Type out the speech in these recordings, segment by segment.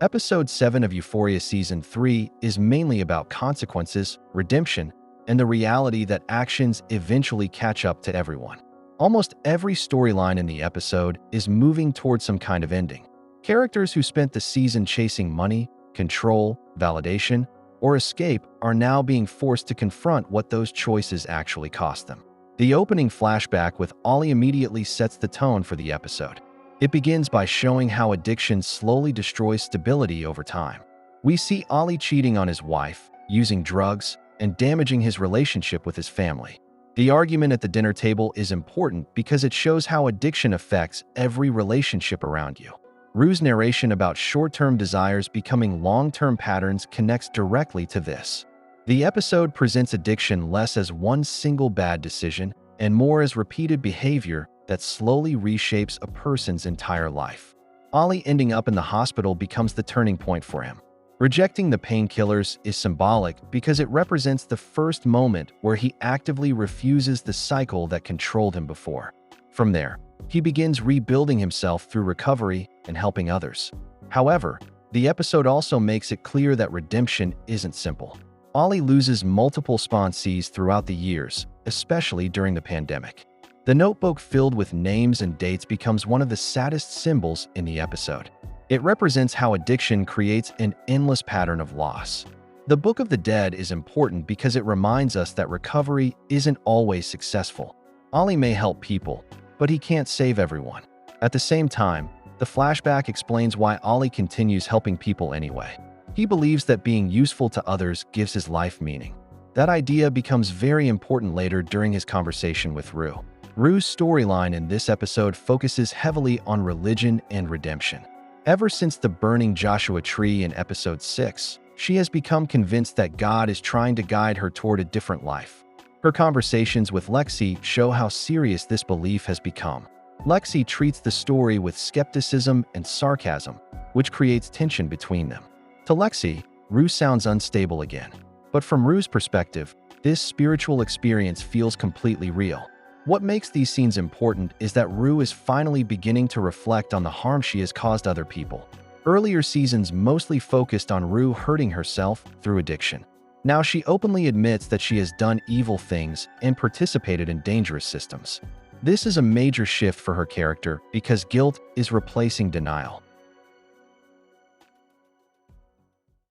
Episode 7 of Euphoria Season 3 is mainly about consequences, redemption, and the reality that actions eventually catch up to everyone. Almost every storyline in the episode is moving towards some kind of ending. Characters who spent the season chasing money, control, validation, or escape are now being forced to confront what those choices actually cost them. The opening flashback with Ollie immediately sets the tone for the episode. It begins by showing how addiction slowly destroys stability over time. We see Ollie cheating on his wife, using drugs, and damaging his relationship with his family. The argument at the dinner table is important because it shows how addiction affects every relationship around you. Rue's narration about short-term desires becoming long-term patterns connects directly to this. The episode presents addiction less as one single bad decision and more as repeated behavior that slowly reshapes a person's entire life. Ollie ending up in the hospital becomes the turning point for him. Rejecting the painkillers is symbolic because it represents the first moment where he actively refuses the cycle that controlled him before. From there, he begins rebuilding himself through recovery and helping others. However, the episode also makes it clear that redemption isn't simple. Ollie loses multiple sponsees throughout the years, especially during the pandemic. The notebook filled with names and dates becomes one of the saddest symbols in the episode. It represents how addiction creates an endless pattern of loss. The Book of the Dead is important because it reminds us that recovery isn't always successful. Ollie may help people, but he can't save everyone. At the same time, the flashback explains why Ollie continues helping people anyway. He believes that being useful to others gives his life meaning. That idea becomes very important later during his conversation with Rue. Rue's storyline in this episode focuses heavily on religion and redemption. Ever since the burning Joshua tree in episode 6, she has become convinced that God is trying to guide her toward a different life. Her conversations with Lexi show how serious this belief has become. Lexi treats the story with skepticism and sarcasm, which creates tension between them. To Lexi, Rue sounds unstable again. But from Rue's perspective, this spiritual experience feels completely real. What makes these scenes important is that Rue is finally beginning to reflect on the harm she has caused other people. Earlier seasons mostly focused on Rue hurting herself through addiction. Now she openly admits that she has done evil things and participated in dangerous systems. This is a major shift for her character because guilt is replacing denial.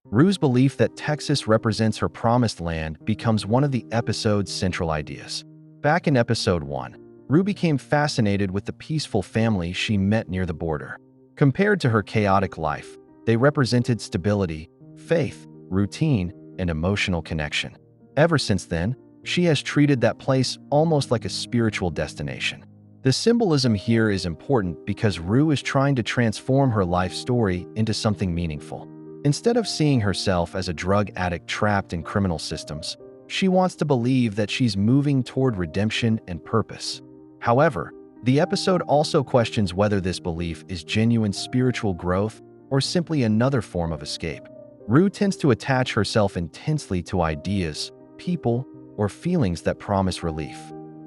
Rue's belief that Texas represents her promised land becomes one of the episode's central ideas. Back in episode 1, Rue became fascinated with the peaceful family she met near the border. Compared to her chaotic life, they represented stability, faith, routine, and emotional connection. Ever since then, she has treated that place almost like a spiritual destination. The symbolism here is important because Rue is trying to transform her life story into something meaningful. Instead of seeing herself as a drug addict trapped in criminal systems, she wants to believe that she's moving toward redemption and purpose. However, the episode also questions whether this belief is genuine spiritual growth or simply another form of escape. Rue tends to attach herself intensely to ideas, people, or feelings that promise relief.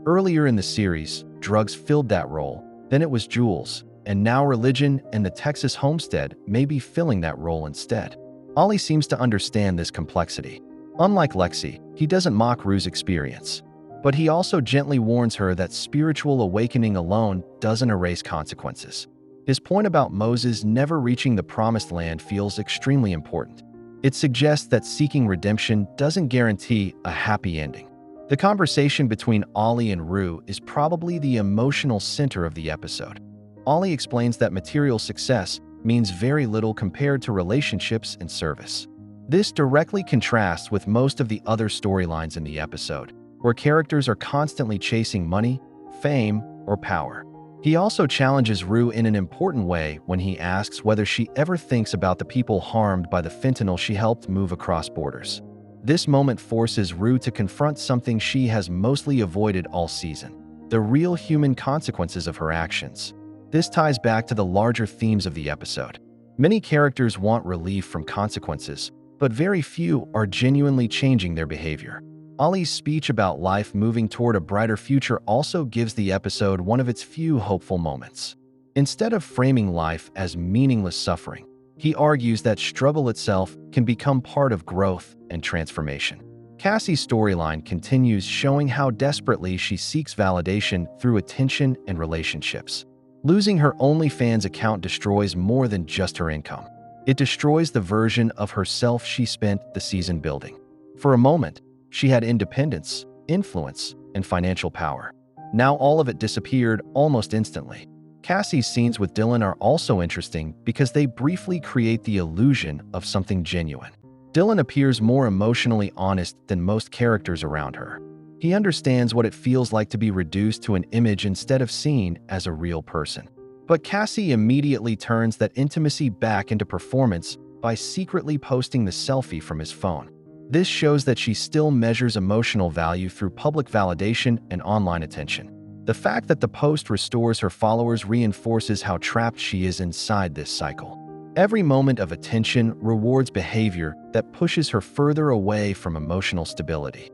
Earlier in the series, drugs filled that role, then it was jewels, and now religion and the Texas homestead may be filling that role instead. Ollie seems to understand this complexity. Unlike Lexi, he doesn't mock Rue's experience, but he also gently warns her that spiritual awakening alone doesn't erase consequences. His point about Moses never reaching the promised land feels extremely important. It suggests that seeking redemption doesn't guarantee a happy ending. The conversation between Ollie and Rue is probably the emotional center of the episode. Ollie explains that material success means very little compared to relationships and service. This directly contrasts with most of the other storylines in the episode, where characters are constantly chasing money, fame, or power. He also challenges Rue in an important way when he asks whether she ever thinks about the people harmed by the fentanyl she helped move across borders. This moment forces Rue to confront something she has mostly avoided all season: the real human consequences of her actions. This ties back to the larger themes of the episode. Many characters want relief from consequences, but very few are genuinely changing their behavior. Ollie's speech about life moving toward a brighter future also gives the episode one of its few hopeful moments. Instead of framing life as meaningless suffering, He argues that struggle itself can become part of growth and transformation. Cassie's storyline continues, showing how desperately she seeks validation through attention and relationships. Losing her OnlyFans account destroys more than just her income. It destroys the version of herself she spent the season building. For a moment, she had independence, influence, and financial power. Now all of it disappeared almost instantly. Cassie's scenes with Dylan are also interesting because they briefly create the illusion of something genuine. Dylan appears more emotionally honest than most characters around her. He understands what it feels like to be reduced to an image instead of seen as a real person. But Cassie immediately turns that intimacy back into performance by secretly posting the selfie from his phone. This shows that she still measures emotional value through public validation and online attention. The fact that the post restores her followers reinforces how trapped she is inside this cycle. Every moment of attention rewards behavior that pushes her further away from emotional stability.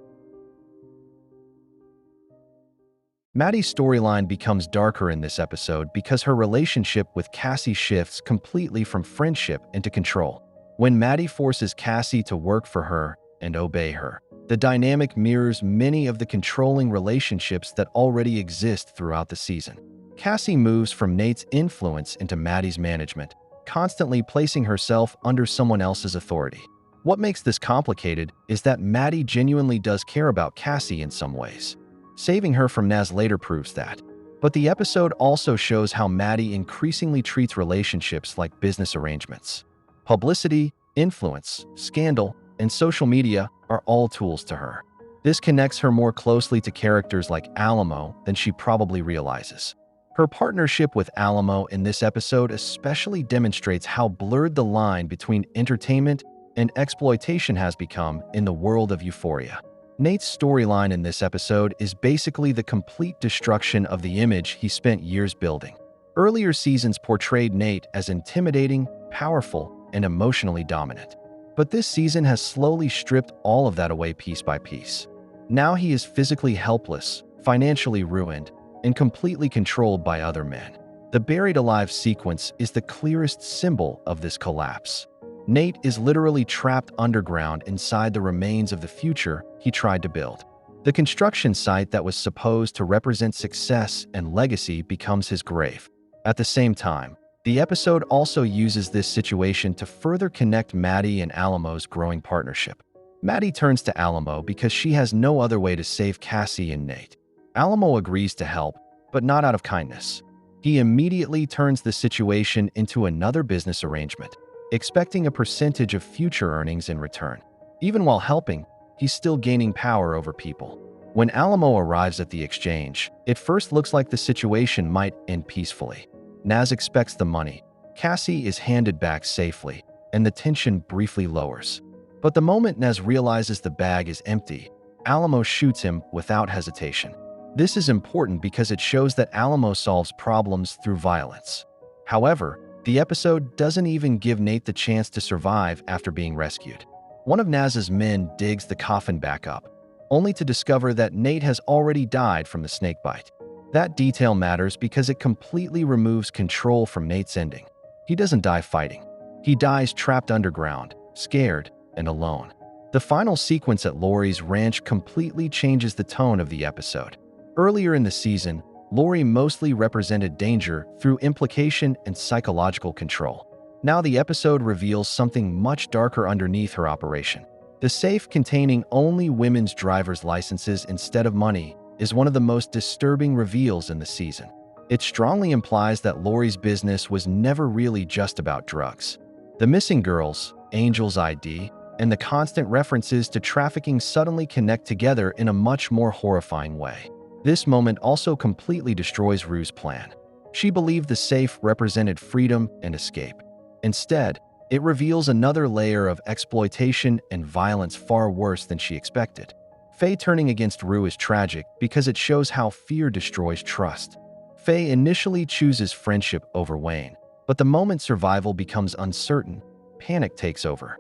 Maddy's storyline becomes darker in this episode because her relationship with Cassie shifts completely from friendship into control. When Maddy forces Cassie to work for her and obey her, the dynamic mirrors many of the controlling relationships that already exist throughout the season. Cassie moves from Nate's influence into Maddy's management, constantly placing herself under someone else's authority. What makes this complicated is that Maddy genuinely does care about Cassie in some ways. Saving her from Naz later proves that. But the episode also shows how Maddy increasingly treats relationships like business arrangements. Publicity, influence, scandal, and social media are all tools to her. This connects her more closely to characters like Alamo than she probably realizes. Her partnership with Alamo in this episode especially demonstrates how blurred the line between entertainment and exploitation has become in the world of Euphoria. Nate's storyline in this episode is basically the complete destruction of the image he spent years building. Earlier seasons portrayed Nate as intimidating, powerful, and emotionally dominant. But this season has slowly stripped all of that away piece by piece. Now he is physically helpless, financially ruined, and completely controlled by other men. The buried alive sequence is the clearest symbol of this collapse. Nate is literally trapped underground inside the remains of the future he tried to build. The construction site that was supposed to represent success and legacy becomes his grave. At the same time, the episode also uses this situation to further connect Maddy and Alamo's growing partnership. Maddy turns to Alamo because she has no other way to save Cassie and Nate. Alamo agrees to help, but not out of kindness. He immediately turns the situation into another business arrangement, expecting a percentage of future earnings in return. Even while helping, he's still gaining power over people. When Alamo arrives at the exchange, it first looks like the situation might end peacefully. Naz expects the money, Cassie is handed back safely, and the tension briefly lowers. But the moment Naz realizes the bag is empty, Alamo shoots him without hesitation. This is important because it shows that Alamo solves problems through violence. However, the episode doesn't even give Nate the chance to survive after being rescued. One of Naz's men digs the coffin back up, only to discover that Nate has already died from the snakebite. That detail matters because it completely removes control from Nate's ending. He doesn't die fighting. He dies trapped underground, scared, and alone. The final sequence at Laurie's ranch completely changes the tone of the episode. Earlier in the season, Laurie mostly represented danger through implication and psychological control. Now the episode reveals something much darker underneath her operation. The safe containing only women's driver's licenses instead of money is one of the most disturbing reveals in the season. It strongly implies that Laurie's business was never really just about drugs. The missing girls, Angel's ID, and the constant references to trafficking suddenly connect together in a much more horrifying way. This moment also completely destroys Rue's plan. She believed the safe represented freedom and escape. Instead, it reveals another layer of exploitation and violence far worse than she expected. Faye turning against Rue is tragic because it shows how fear destroys trust. Faye initially chooses friendship over Wayne, but the moment survival becomes uncertain, panic takes over.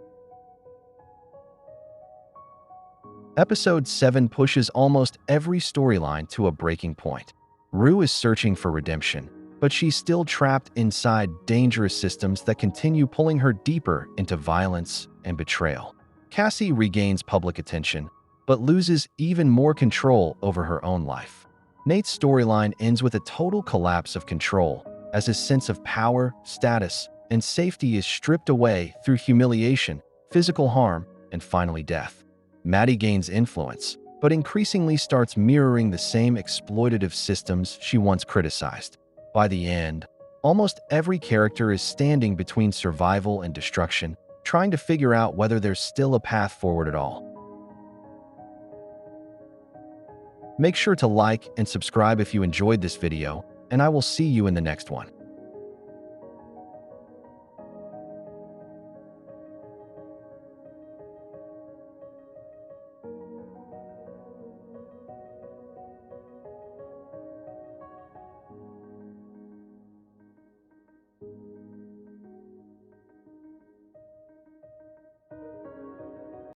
Episode 7 pushes almost every storyline to a breaking point. Rue is searching for redemption, but she's still trapped inside dangerous systems that continue pulling her deeper into violence and betrayal. Cassie regains public attention, but loses even more control over her own life. Nate's storyline ends with a total collapse of control, as his sense of power, status, and safety is stripped away through humiliation, physical harm, and finally death. Maddy gains influence, but increasingly starts mirroring the same exploitative systems she once criticized. By the end, almost every character is standing between survival and destruction, trying to figure out whether there's still a path forward at all. Make sure to like and subscribe if you enjoyed this video, and I will see you in the next one.